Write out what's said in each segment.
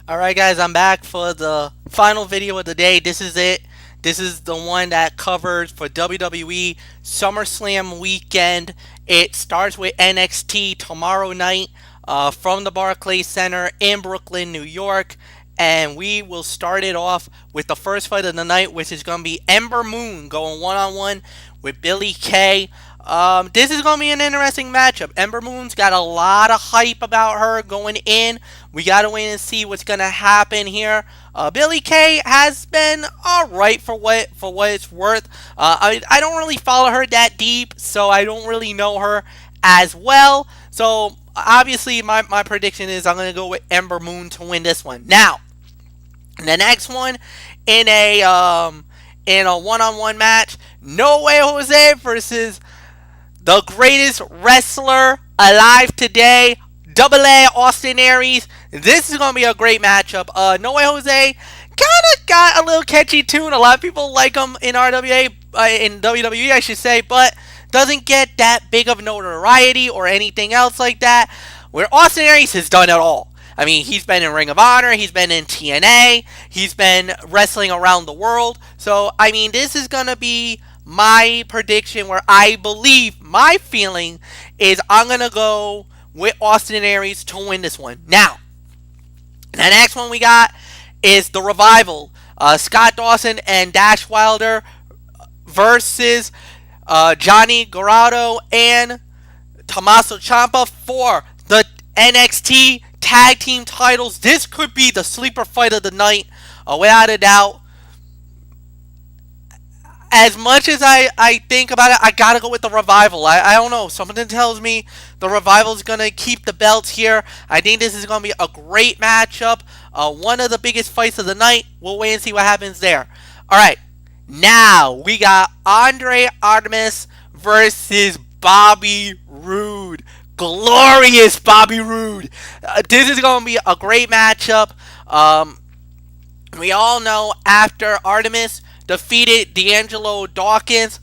Alright guys, I'm back for the final video of the day. This is it. This is the one that covers for WWE Summerslam weekend. It starts with NXT tomorrow night from the Barclay Center in Brooklyn, New York. And we will start it off with the first fight of the night, which is going to be Ember Moon going one-on-one with Billie Kay. This is going to be an interesting matchup. Ember Moon's got a lot of hype about her going in. We got to wait and see what's going to happen here. Billie Kay has been alright for what it's worth. I don't really follow her that deep, so I don't really know her as well. So obviously my prediction is I'm going to go with Ember Moon to win this one. Now, the next one in a one-on-one match, No Way Jose versus the greatest wrestler alive today, Double A Austin Aries. This is going to be a great matchup. No Way Jose kind of got a little catchy tune. A lot of people like him in RWA, in WWE, I should say, but doesn't get that big of notoriety or anything else like that. Where Austin Aries has done it all. I mean, he's been in Ring of Honor, he's been in TNA, he's been wrestling around the world. So, I mean, this is going to be my prediction where I believe my feeling is I'm going to go with Austin Aries to win this one. Now, the next one we got is the Revival. Scott Dawson and Dash Wilder versus Johnny Gargano and Tommaso Ciampa for the NXT tag team titles. This could be the sleeper fight of the night, without a doubt. As much as I think about it, I gotta go with the Revival. I don't know. Something tells me the Revival is gonna keep the belts here. I think this is gonna be a great matchup. One of the biggest fights of the night. We'll wait and see what happens there. Alright. Now we got Andre Artemis versus Bobby Roode. Glorious Bobby Roode. This is gonna be a great matchup. We all know after Artemis defeated D'Angelo Dawkins,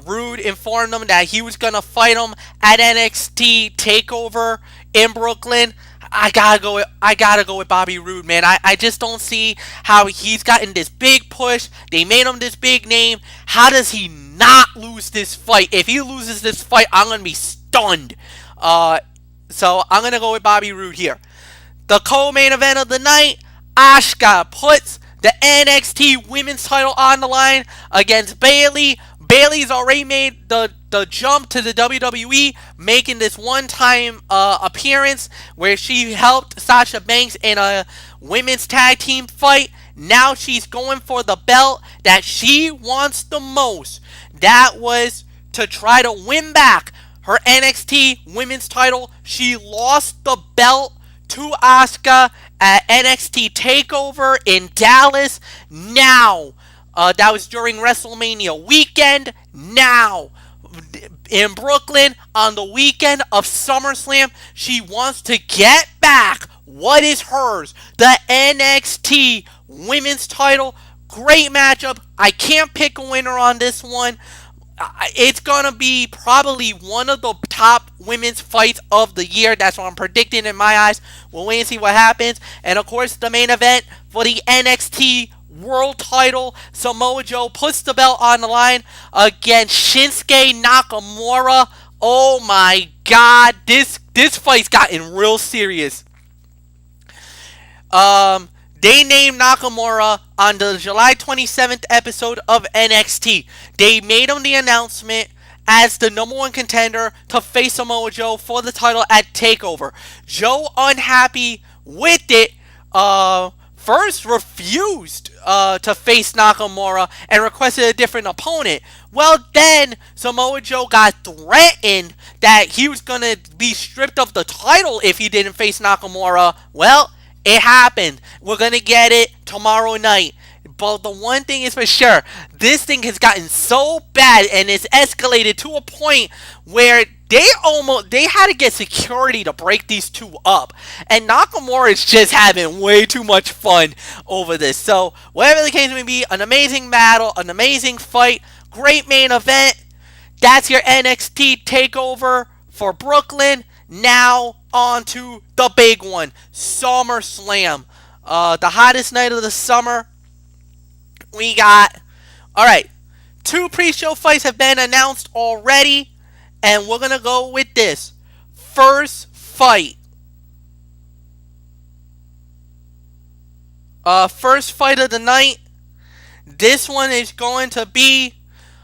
Rude informed him that he was going to fight him at NXT Takeover in Brooklyn. I gotta go with Bobby Roode, man. I just don't see how he's gotten this big push. They made him this big name. How does he not lose this fight? If he loses this fight, I'm gonna be stunned. So I'm gonna go with Bobby Roode here. The co-main event of the night, Asuka puts the NXT Women's title on the line against Bayley. Bayley's already made the jump to the WWE, making this one-time appearance where she helped Sasha Banks in a women's tag team fight. Now she's going for the belt that she wants the most. That was to try to win back her NXT Women's title. She lost the belt to Asuka at NXT Takeover in Dallas. Now, that was during WrestleMania weekend. Now, in Brooklyn on the weekend of SummerSlam, she wants to get back what is hers, the NXT Women's title. Great matchup. I can't pick a winner on this one. It's going to be probably one of the top women's fights of the year. That's what I'm predicting in my eyes. We'll wait and see what happens. And, of course, the main event for the NXT World title, Samoa Joe puts the belt on the line against Shinsuke Nakamura. Oh, my God. This fight's gotten real serious. They named Nakamura on the July 27th episode of NXT. They made him the announcement as the number one contender to face Samoa Joe for the title at TakeOver. Joe, unhappy with it, first refused to face Nakamura and requested a different opponent. Well, then Samoa Joe got threatened that he was going to be stripped of the title if he didn't face Nakamura. Well, it happened. We're going to get it tomorrow night. But the one thing is for sure, this thing has gotten so bad and it's escalated to a point where they had to get security to break these two up. And Nakamura is just having way too much fun over this. So, whatever the case may be, an amazing battle, an amazing fight, great main event. That's your NXT takeover for Brooklyn. Now, on to the big one, SummerSlam. the hottest night of the summer. We got, all right, two pre-show fights have been announced already, and we're gonna go with this first fight. First fight of the night. This one is going to be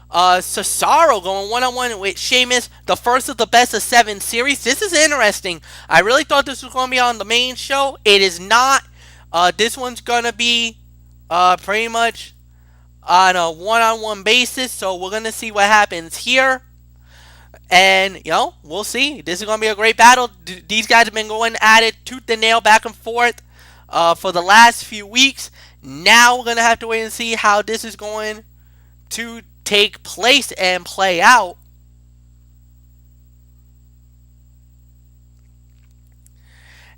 Cesaro going one-on-one with Sheamus, the first of the best of 7 series. This is interesting. I really thought this was going to be on the main show. It is not. This one's going to be pretty much on a one-on-one basis, so we're going to see what happens here. And, we'll see. This is going to be a great battle. These guys have been going at it tooth and nail, back and forth for the last few weeks. Now we're going to have to wait and see how this is going to take place and play out.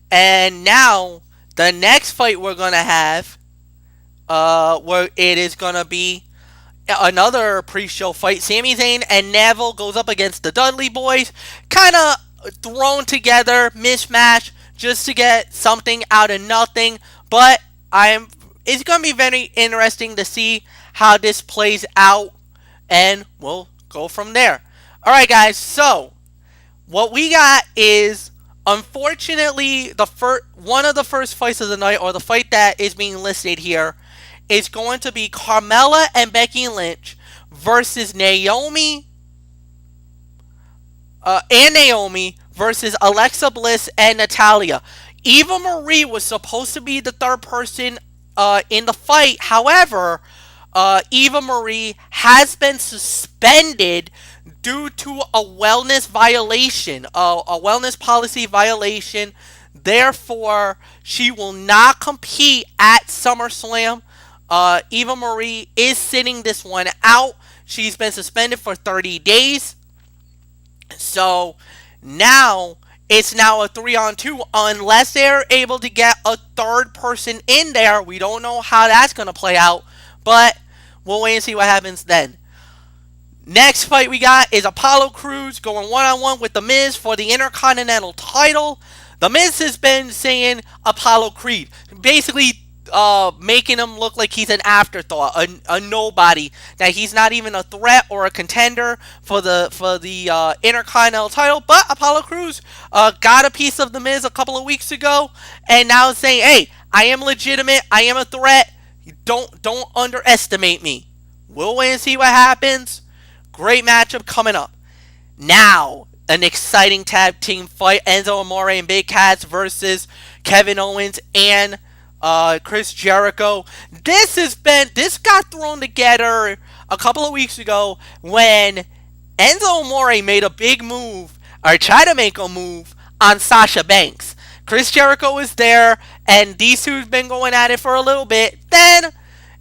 And now, the next fight we're going to have, where it is going to be another pre-show fight. Sami Zayn and Neville goes up against the Dudley Boys. Kind of thrown together, mismatch, just to get something out of nothing. But it's going to be very interesting to see how this plays out. And we'll go from there. Alright guys, so what we got is, unfortunately, one of the first fights of the night, or the fight that is being listed here, is going to be Carmella and Becky Lynch versus Naomi versus Alexa Bliss and Natalya. Eva Marie was supposed to be the third person in the fight. However, Eva Marie has been suspended due to a wellness violation, a wellness policy violation. Therefore, she will not compete at SummerSlam. Eva Marie is sitting this one out. She's been suspended for 30 days. So now it's now a 3-on-2 unless they're able to get a third person in there. We don't know how that's going to play out, but we'll wait and see what happens then. Next fight we got is Apollo Crews going one-on-one with The Miz for the Intercontinental title. The Miz has been saying Apollo Creed, basically making him look like he's an afterthought, a nobody, that he's not even a threat or a contender for the Intercontinental title. But Apollo Crews got a piece of The Miz a couple of weeks ago, and now is saying, hey, I am legitimate, I am a threat, don't underestimate me. We'll wait and see what happens. Great matchup coming up. Now, an exciting tag team fight. Enzo Amore and Big Cass versus Kevin Owens and Chris Jericho. This got thrown together a couple of weeks ago when Enzo Amore made a big move, or tried to make a move, on Sasha Banks. Chris Jericho was there, and these two have been going at it for a little bit. Then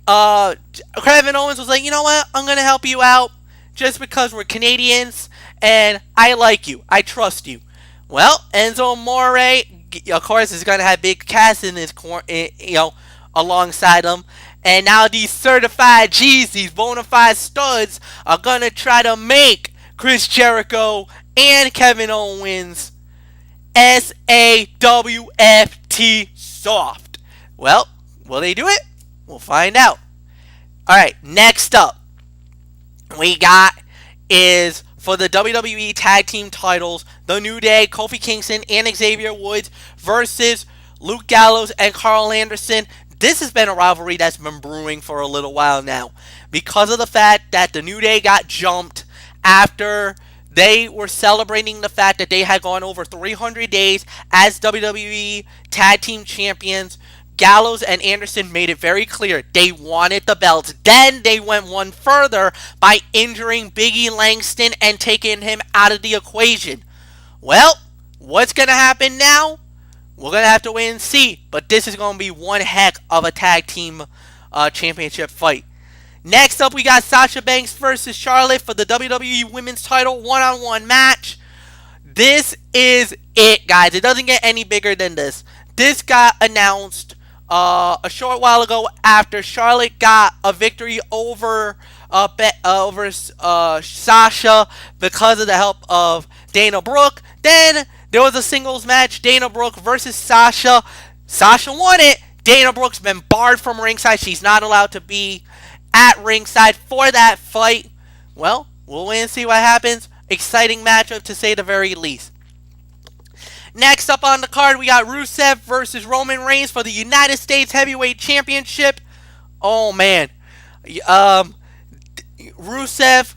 Kevin Owens was like, you know what, I'm going to help you out just because we're Canadians and I like you, I trust you. Well, Enzo Amore, of course, is going to have Big Cass in his alongside him. And now these certified G's, these bona fide studs, are going to try to make Chris Jericho and Kevin Owens SAWFT soft. Well, will they do it? We'll find out. Alright, next up, we got is for the WWE Tag Team titles, The New Day, Kofi Kingston, and Xavier Woods versus Luke Gallows and Carl Anderson. This has been a rivalry that's been brewing for a little while now, because of the fact that The New Day got jumped after they were celebrating the fact that they had gone over 300 days as WWE Tag Team Champions. Gallows and Anderson made it very clear they wanted the belts. Then they went one further by injuring Biggie Langston and taking him out of the equation. Well, what's going to happen now? We're going to have to wait and see. But this is going to be one heck of a tag team championship fight. Next up, we got Sasha Banks versus Charlotte for the WWE Women's title one-on-one match. This is it, guys. It doesn't get any bigger than this. This got announced a short while ago after Charlotte got a victory over Sasha because of the help of Dana Brooke. Then there was a singles match, Dana Brooke versus Sasha. Sasha won it. Dana Brooke's been barred from ringside. She's not allowed to be at ringside for that fight. Well, we'll wait and see what happens. Exciting matchup to say the very least. Next up on the card, we got Rusev versus Roman Reigns for the United States Heavyweight Championship. Oh man, Rusev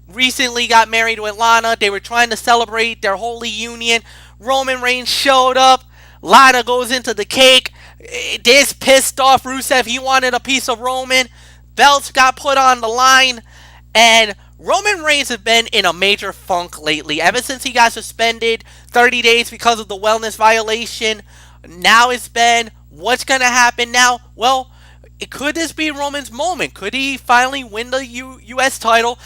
recently got married with Lana. They were trying to celebrate their holy union. Roman Reigns showed up. Lana goes into the cake. This pissed off Rusev. He wanted a piece of Roman. Belts got put on the line. And Roman Reigns has been in a major funk lately. Ever since he got suspended 30 days because of the wellness violation. Now it's been, what's going to happen now? Well, could this be Roman's moment? Could he finally win the U.S. title?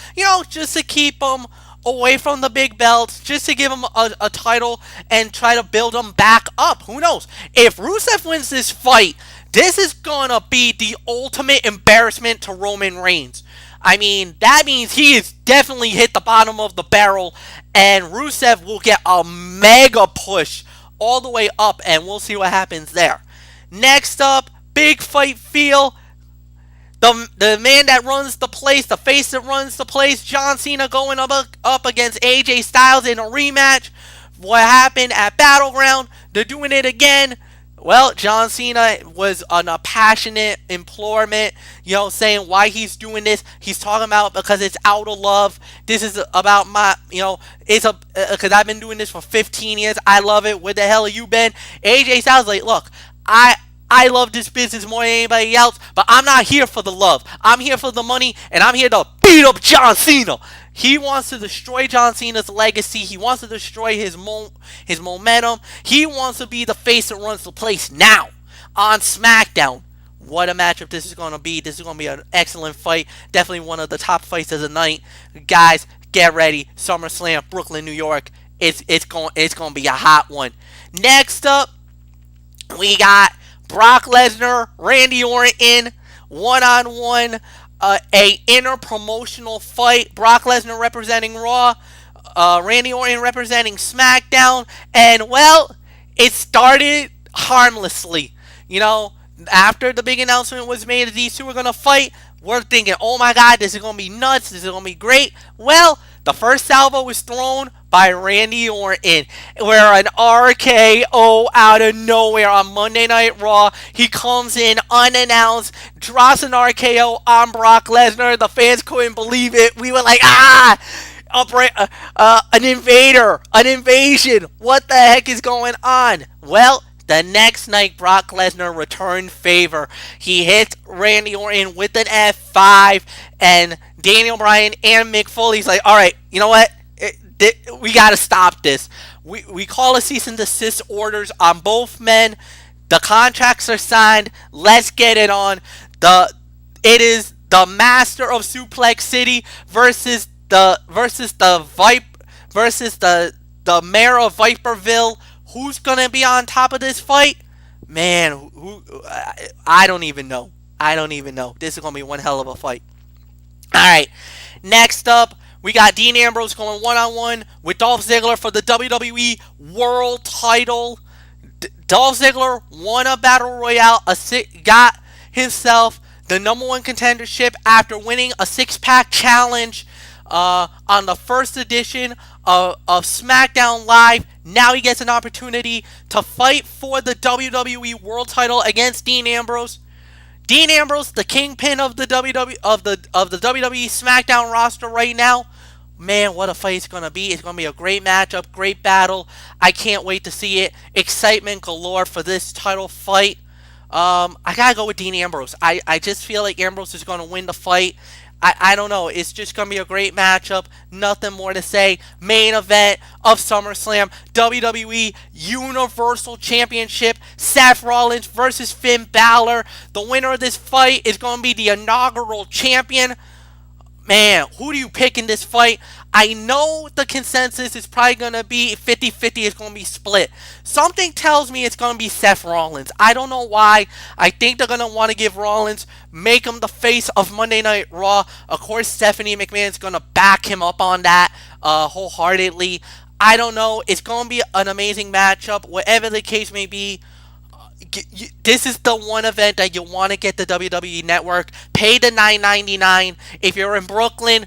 Just to keep him away from the big belts, just to give him a title and try to build him back up. Who knows? If Rusev wins this fight, this is going to be the ultimate embarrassment to Roman Reigns. I mean, that means he has definitely hit the bottom of the barrel, and Rusev will get a mega push all the way up, and we'll see what happens there. Next up, big fight feel. The man that runs the place, the face that runs the place, John Cena going up against A.J. Styles in a rematch. What happened at Battleground? They're doing it again. Well, John Cena was on a passionate implorement, saying why he's doing this. He's talking about because it's out of love. This is about my, because I've been doing this for 15 years. I love it. Where the hell have you been? AJ Styles like, look, I love this business more than anybody else, but I'm not here for the love. I'm here for the money, and I'm here to beat up John Cena. He wants to destroy John Cena's legacy. He wants to destroy his momentum. He wants to be the face that runs the place now on SmackDown. What a matchup this is going to be. This is going to be an excellent fight. Definitely one of the top fights of the night. Guys, get ready. SummerSlam, Brooklyn, New York. It's going to be a hot one. Next up, we got Brock Lesnar, Randy Orton, one-on-one. A interpromotional fight. Brock Lesnar representing Raw, Randy Orton representing SmackDown, and well, it started harmlessly. After the big announcement was made that these two were gonna fight, we're thinking, oh my god, this is gonna be nuts, this is gonna be great. Well, the first salvo was thrown by Randy Orton, where an RKO out of nowhere on Monday Night Raw. He comes in unannounced, drops an RKO on Brock Lesnar. The fans couldn't believe it. We were like, an invasion. What the heck is going on? Well, the next night, Brock Lesnar returned favor. He hit Randy Orton with an F5, and Daniel Bryan and Mick Foley's like, all right, you know what? We got to stop this. We call a cease and desist orders on both men. The contracts are signed. Let's get it on. It is the Master of Suplex City versus the Mayor of Viperville. Who's gonna be on top of this fight? Man, I don't even know. This is gonna be one hell of a fight. All right. Next up, we got Dean Ambrose going one-on-one with Dolph Ziggler for the WWE World Title. Dolph Ziggler won a Battle Royale, got himself the number one contendership after winning a six-pack challenge on the first edition of SmackDown Live. Now he gets an opportunity to fight for the WWE World Title against Dean Ambrose. Dean Ambrose, the kingpin of the WWE SmackDown roster right now. Man, what a fight it's going to be. It's going to be a great matchup, great battle. I can't wait to see it. Excitement galore for this title fight. I got to go with Dean Ambrose. I just feel like Ambrose is going to win the fight. I don't know. It's just going to be a great matchup. Nothing more to say. Main event of SummerSlam. WWE Universal Championship. Seth Rollins versus Finn Balor. The winner of this fight is going to be the inaugural champion. Man, who do you pick in this fight? I know the consensus is probably going to be 50-50. It's going to be split. Something tells me it's going to be Seth Rollins. I don't know why. I think they're going to want to give Rollins, make him the face of Monday Night Raw. Of course, Stephanie McMahon is going to back him up on that wholeheartedly. I don't know. It's going to be an amazing matchup. Whatever the case may be, This is the one event that you want to get the WWE Network. Pay the $9.99. If you're in Brooklyn,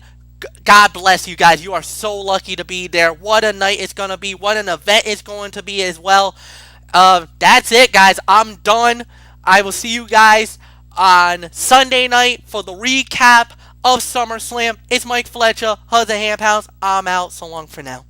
God bless you guys. You are so lucky to be there. What a night it's going to be. What an event it's going to be as well. That's it, guys. I'm done. I will see you guys on Sunday night for the recap of SummerSlam. It's Mike Flecha of the Ham House. I'm out. So long for now.